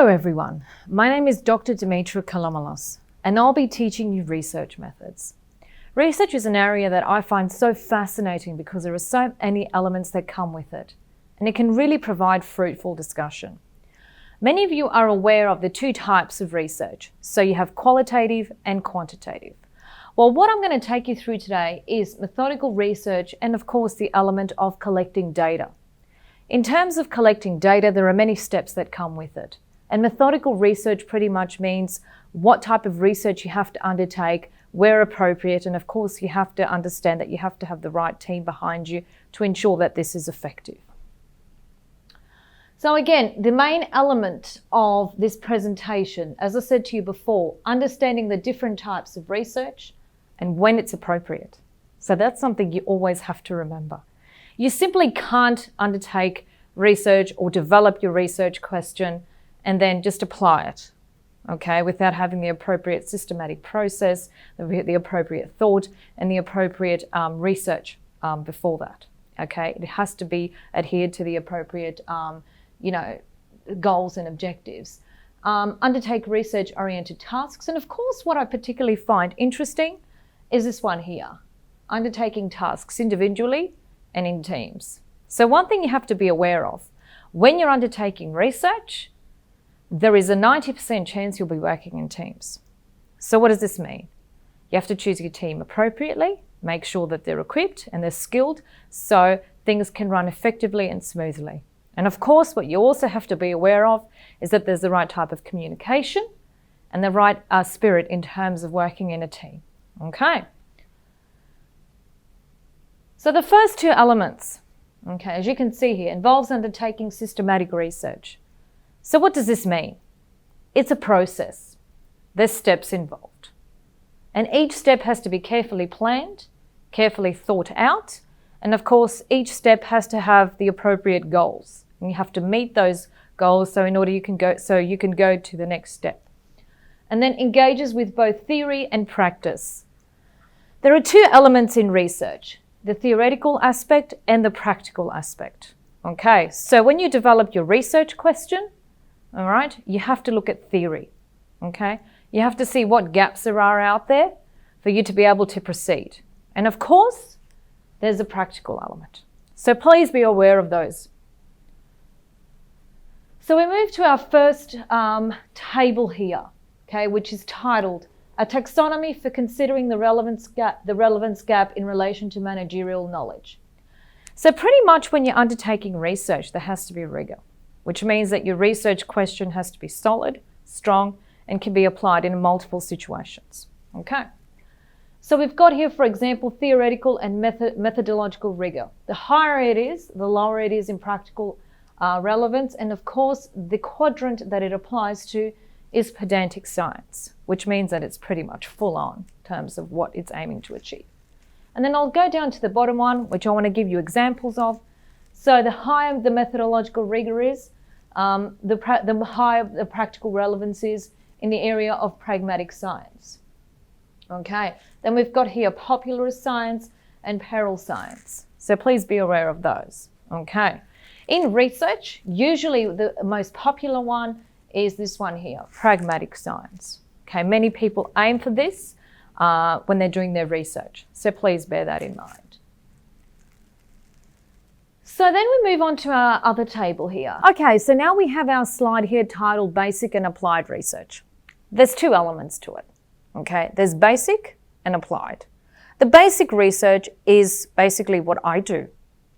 Hello everyone, my name is Dr. Dimitra Kalomalos and I'll be teaching you research methods. Research is an area that I find so fascinating because there are so many elements that come with it and it can really provide fruitful discussion. Many of you are aware of the two types of research, so you have qualitative and quantitative. Well, what I'm going to take you through today is methodical research and of course the element of collecting data. In terms of collecting data, there are many steps that come with it. And methodical research pretty much means what type of research you have to undertake, where appropriate, and of course you have to understand that you have to have the right team behind you to ensure that this is effective. So again, the main element of this presentation, as I said to you before, understanding the different types of research and when it's appropriate. So that's something you always have to remember. You simply can't undertake research or develop your research question and then just apply it, okay, without having the appropriate systematic process, the appropriate thought, and the appropriate research before that, okay? It has to be adhered to the appropriate, goals and objectives. Undertake research-oriented tasks, and of course, what I particularly find interesting is this one here, undertaking tasks individually and in teams. So one thing you have to be aware of, when you're undertaking research, there is a 90% chance you'll be working in teams. So what does this mean? You have to choose your team appropriately, make sure that they're equipped and they're skilled so things can run effectively and smoothly. And of course, what you also have to be aware of is that there's the right type of communication and the right spirit in terms of working in a team. Okay. So the first two elements, okay, as you can see here, involves undertaking systematic research. So what does this mean? It's a process. There's steps involved. And each step has to be carefully planned, carefully thought out, and of course, each step has to have the appropriate goals. And you have to meet those goals so you can go to the next step. And then engages with both theory and practice. There are two elements in research, the theoretical aspect and the practical aspect. Okay, so when you develop your research question, all right, you have to look at theory, okay? You have to see what gaps there are out there for you to be able to proceed. And of course, there's a practical element. So please be aware of those. So we move to our first table here, okay, which is titled A Taxonomy for Considering the Relevance Gap in Relation to Managerial Knowledge. So pretty much when you're undertaking research, there has to be rigor, which means that your research question has to be solid, strong, and can be applied in multiple situations. Okay. So we've got here, for example, theoretical and methodological rigor. The higher it is, the lower it is in practical relevance. And of course, the quadrant that it applies to is pedantic science, which means that it's pretty much full on in terms of what it's aiming to achieve. And then I'll go down to the bottom one, which I want to give you examples of. So the higher the methodological rigor is, the higher the practical relevance is in the area of pragmatic science. Okay, then we've got here popularist science and peril science. So please be aware of those. Okay, in research, usually the most popular one is this one here, pragmatic science. Okay, many people aim for this when they're doing their research. So please bear that in mind. So then we move on to our other table here. Okay, so now we have our slide here titled Basic and Applied Research. There's two elements to it, okay? There's basic and applied. The basic research is basically what I do.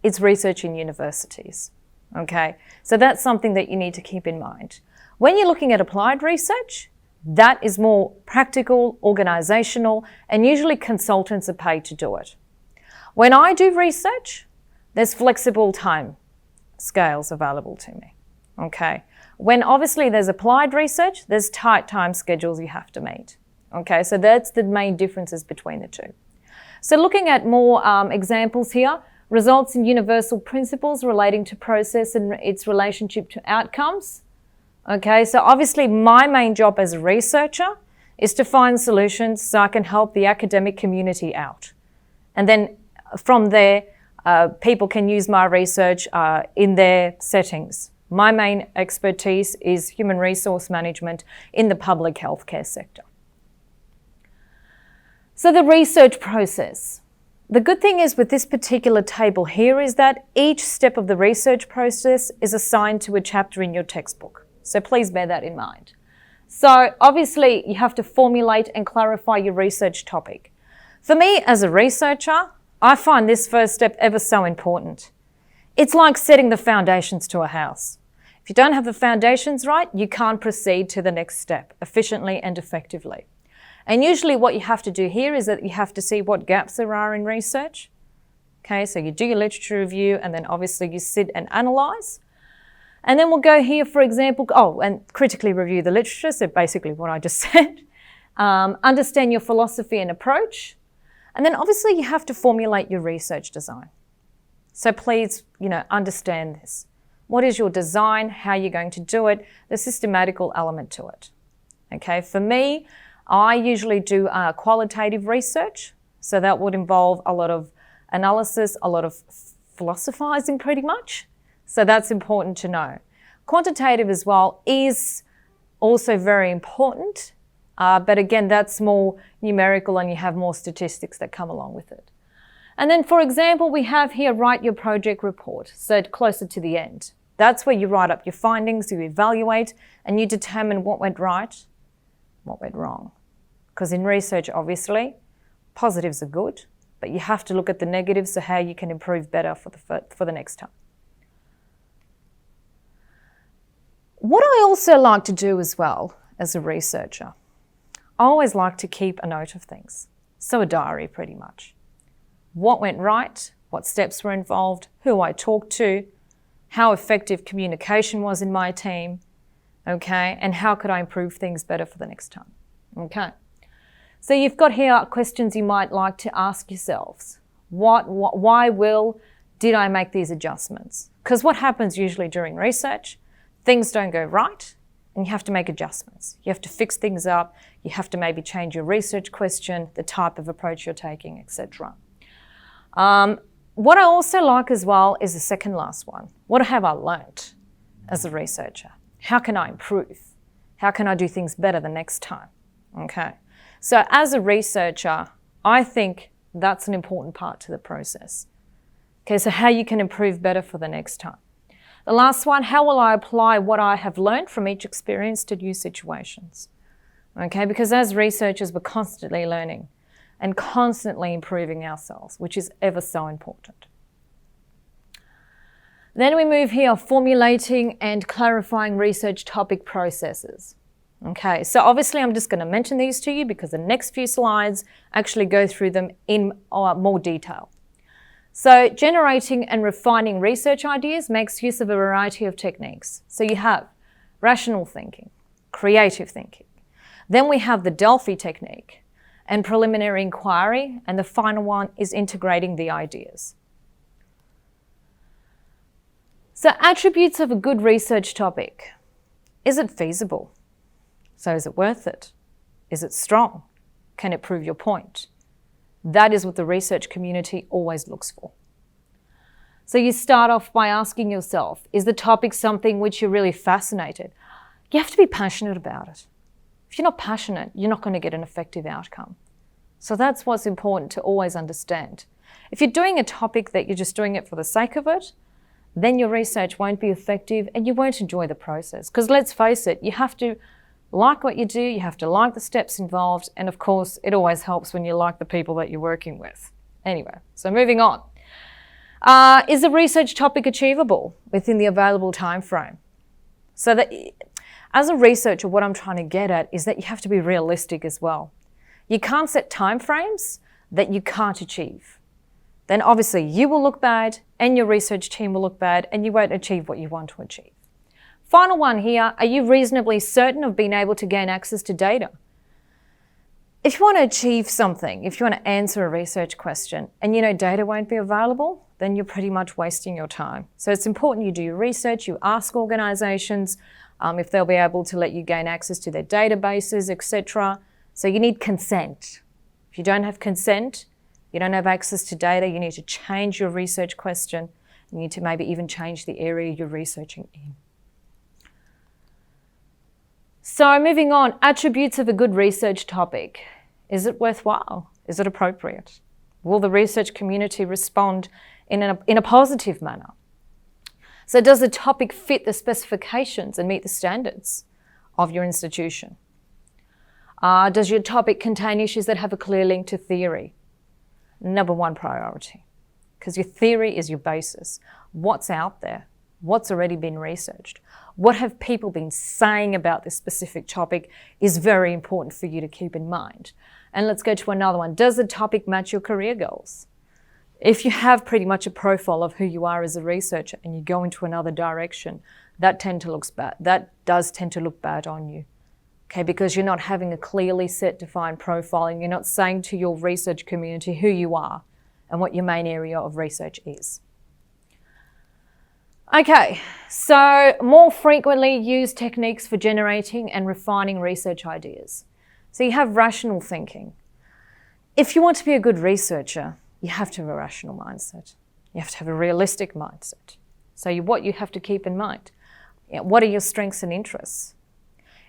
It's research in universities, okay? So that's something that you need to keep in mind. When you're looking at applied research, that is more practical, organizational, and usually consultants are paid to do it. When I do research, there's flexible time scales available to me, okay? When obviously there's applied research, there's tight time schedules you have to meet, okay? So that's the main differences between the two. So looking at more examples here, results in universal principles relating to process and its relationship to outcomes, okay? So obviously my main job as a researcher is to find solutions so I can help the academic community out. And then from there, people can use my research in their settings, My main expertise is human resource management in the public healthcare sector. So the research process. The good thing is with this particular table here is that each step of the research process is assigned to a chapter in your textbook. So please bear that in mind. So obviously you have to formulate and clarify your research topic. For me as a researcher, I find this first step ever so important. It's like setting the foundations to a house. If you don't have the foundations right, you can't proceed to the next step efficiently and effectively. And usually what you have to do here is that you have to see what gaps there are in research. Okay, so you do your literature review and then obviously you sit and analyse. And then we'll go here, for example, and critically review the literature, so basically what I just said. Understand your philosophy and approach. And then obviously you have to formulate your research design. So please, understand this. What is your design? How you're going to do it? The systematical element to it. Okay, for me, I usually do qualitative research. So that would involve a lot of analysis, a lot of philosophizing pretty much. So that's important to know. Quantitative as well is also very important, but again, that's more numerical and you have more statistics that come along with it. And then, for example, we have here, write your project report, so closer to the end. That's where you write up your findings, you evaluate, and you determine what went right, what went wrong. Because in research, obviously, positives are good, but you have to look at the negatives, so how you can improve better for the next time. What I also like to do as well as a researcher, I always like to keep a note of things. So a diary pretty much. What went right, what steps were involved, who I talked to, how effective communication was in my team, okay, and how could I improve things better for the next time, okay. So you've got here questions you might like to ask yourselves. Why did I make these adjustments? Because what happens usually during research, things don't go right and you have to make adjustments. You have to fix things up. You have to maybe change your research question, the type of approach you're taking, etc. What I also like as well is the second last one. What have I learnt as a researcher? How can I improve? How can I do things better the next time? Okay. So as a researcher, I think that's an important part to the process. Okay, so how you can improve better for the next time. The last one, how will I apply what I have learned from each experience to new situations? Okay, because as researchers, we're constantly learning and constantly improving ourselves, which is ever so important. Then we move here, formulating and clarifying research topic processes. Okay, so obviously I'm just going to mention these to you because the next few slides actually go through them in more detail. So generating and refining research ideas makes use of a variety of techniques. So you have rational thinking, creative thinking. Then we have the Delphi technique and preliminary inquiry, and the final one is integrating the ideas. So attributes of a good research topic. Is it feasible? So is it worth it? Is it strong? Can it prove your point? That is what the research community always looks for. So you start off by asking yourself, is the topic something which you're really fascinated? You have to be passionate about it. If you're not passionate, you're not going to get an effective outcome. So that's what's important to always understand. If you're doing a topic that you're just doing it for the sake of it, then your research won't be effective and you won't enjoy the process. Because let's face it, you have to like what you do, you have to like the steps involved, and of course, it always helps when you like the people that you're working with. Anyway, so moving on. Is the research topic achievable within the available time frame? So that, as a researcher, what I'm trying to get at is that you have to be realistic as well. You can't set time frames that you can't achieve. Then obviously you will look bad and your research team will look bad and you won't achieve what you want to achieve. Final one here, are you reasonably certain of being able to gain access to data? If you want to achieve something, if you want to answer a research question and you know data won't be available, then you're pretty much wasting your time. So it's important you do your research, you ask organisations if they'll be able to let you gain access to their databases, etc. So you need consent. If you don't have consent, you don't have access to data, you need to change your research question. You need to maybe even change the area you're researching in. So moving on, attributes of a good research topic. Is it worthwhile? Is it appropriate? Will the research community respond in a positive manner? So does the topic fit the specifications and meet the standards of your institution? Does your topic contain issues that have a clear link to theory? Number one priority, because your theory is your basis. What's out there? What's already been researched? What have people been saying about this specific topic is very important for you to keep in mind. And let's go to another one. Does the topic match your career goals? If you have pretty much a profile of who you are as a researcher and you go into another direction, that does tend to look bad on you. Okay, because you're not having a clearly set, defined profile and you're not saying to your research community who you are and what your main area of research is. Okay, so more frequently used techniques for generating and refining research ideas. So you have rational thinking. If you want to be a good researcher, you have to have a rational mindset. You have to have a realistic mindset. So what you have to keep in mind, what are your strengths and interests?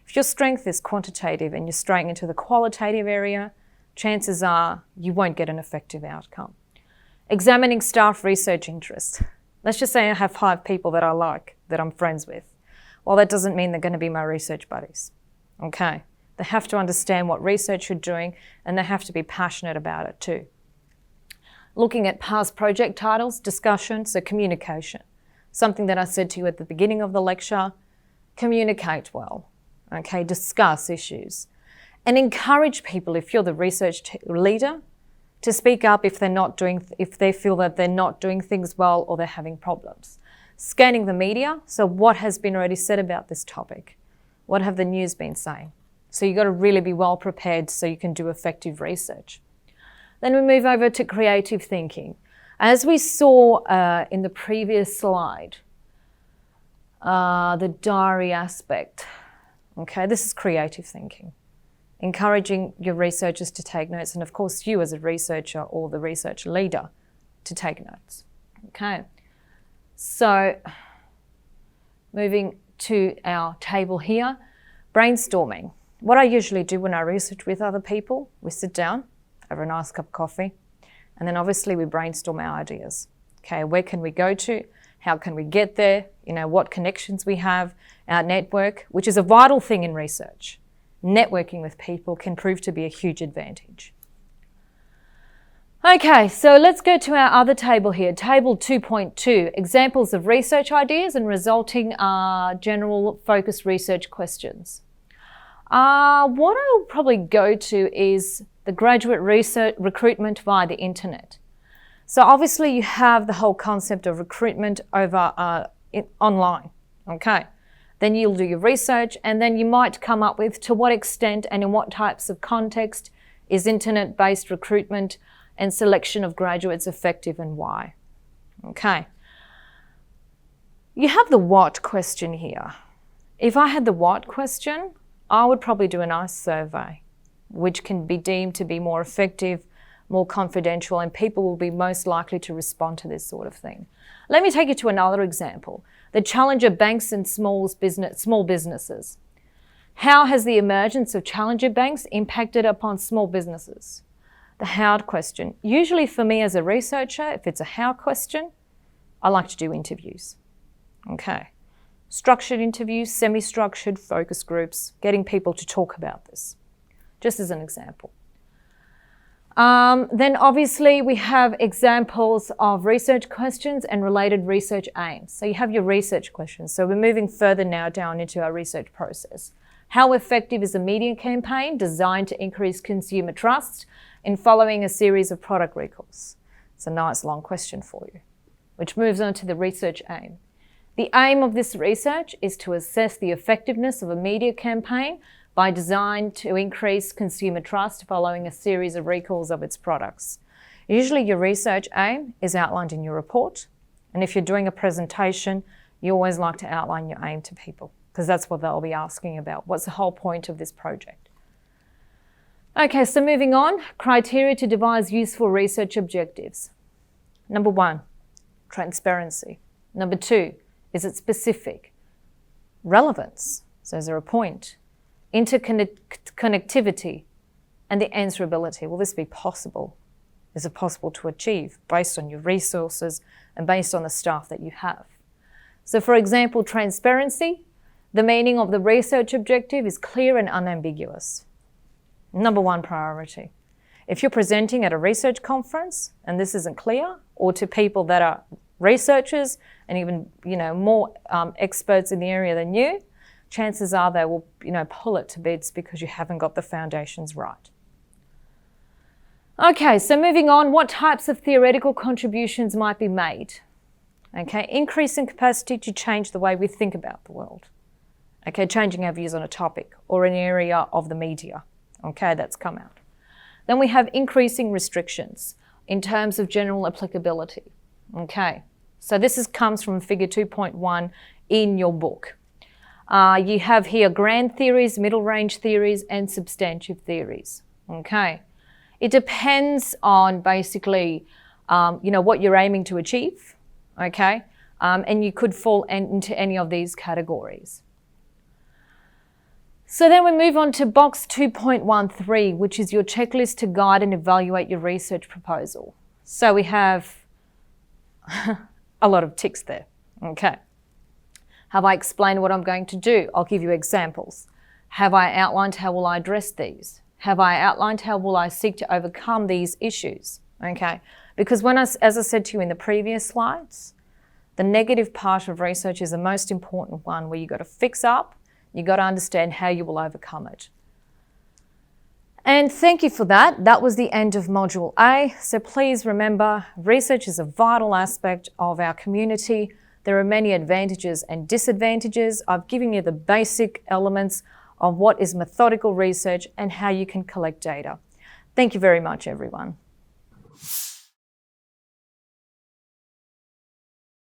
If your strength is quantitative and you're straying into the qualitative area, chances are you won't get an effective outcome. Examining staff research interests. Let's just say I have 5 people that I like, that I'm friends with. Well, that doesn't mean they're going to be my research buddies. Okay. They have to understand what research you're doing and they have to be passionate about it too. Looking at past project titles, discussion, so communication. Something that I said to you at the beginning of the lecture, communicate well. Okay, discuss issues and encourage people, if you're the research leader, to speak up if they feel that they're not doing things well or they're having problems. Scanning the media, so what has been already said about this topic? What have the news been saying? So you've got to really be well prepared so you can do effective research. Then we move over to creative thinking. As we saw in the previous slide, the diary aspect. Okay, this is creative thinking. Encouraging your researchers to take notes and of course you as a researcher or the research leader to take notes. Okay, so moving to our table here, brainstorming. What I usually do when I research with other people, we sit down, have a nice cup of coffee, and then obviously we brainstorm our ideas. Okay, where can we go to? How can we get there? What connections we have, our network, which is a vital thing in research. Networking with people can prove to be a huge advantage. Okay, so let's go to our other table here, table 2.2, examples of research ideas and resulting general focus research questions. What I'll probably go to is the graduate research recruitment via the internet. So obviously you have the whole concept of recruitment over online, okay? Then you'll do your research and then you might come up with to what extent and in what types of context is internet-based recruitment and selection of graduates effective and why. Okay. You have the what question here. If I had the what question, I would probably do a nice survey, which can be deemed to be more effective, more confidential, and people will be most likely to respond to this sort of thing. Let me take you to another example. The challenger banks and small businesses. How has the emergence of challenger banks impacted upon small businesses? The how question. Usually for me as a researcher, if it's a how question, I like to do interviews. Okay. Structured interviews, semi-structured focus groups, getting people to talk about this, just as an example. Then obviously we have examples of research questions and related research aims. So you have your research questions. So we're moving further now down into our research process. How effective is a media campaign designed to increase consumer trust in following a series of product recalls? It's a nice long question for you, which moves on to the research aim. The aim of this research is to assess the effectiveness of a media campaign by design to increase consumer trust following a series of recalls of its products. Usually your research aim is outlined in your report, and if you're doing a presentation, you always like to outline your aim to people because that's what they'll be asking about. What's the whole point of this project? Okay, so moving on, criteria to devise useful research objectives. Number 1, transparency. Number 2, is it specific? Relevance, so is there a point? interconnectivity, and the answerability. Will this be possible? Is it possible to achieve based on your resources and based on the staff that you have? So for example, transparency, the meaning of the research objective is clear and unambiguous. Number one priority. If you're presenting at a research conference and this isn't clear, or to people that are researchers and even more experts in the area than you, chances are they will pull it to bits because you haven't got the foundations right. Okay, so moving on, what types of theoretical contributions might be made? Okay, increasing capacity to change the way we think about the world. Okay, changing our views on a topic or an area of the media. Okay, that's come out. Then we have increasing restrictions in terms of general applicability. Okay, so this comes from figure 2.1 in your book. You have here grand theories, middle range theories, and substantive theories. Okay, it depends on basically, what you're aiming to achieve. Okay, and you could fall into any of these categories. So then we move on to box 2.13, which is your checklist to guide and evaluate your research proposal. So we have a lot of ticks there. Okay. Have I explained what I'm going to do? I'll give you examples. Have I outlined how will I address these? Have I outlined how will I seek to overcome these issues? Okay. Because as I said to you in the previous slides, the negative part of research is the most important one, where you've got to fix up. You've got to understand how you will overcome it. And thank you for that. That was the end of Module A. So please remember, research is a vital aspect of our community. There are many advantages and disadvantages. I've given you the basic elements of what is methodical research and how you can collect data. Thank you very much, everyone.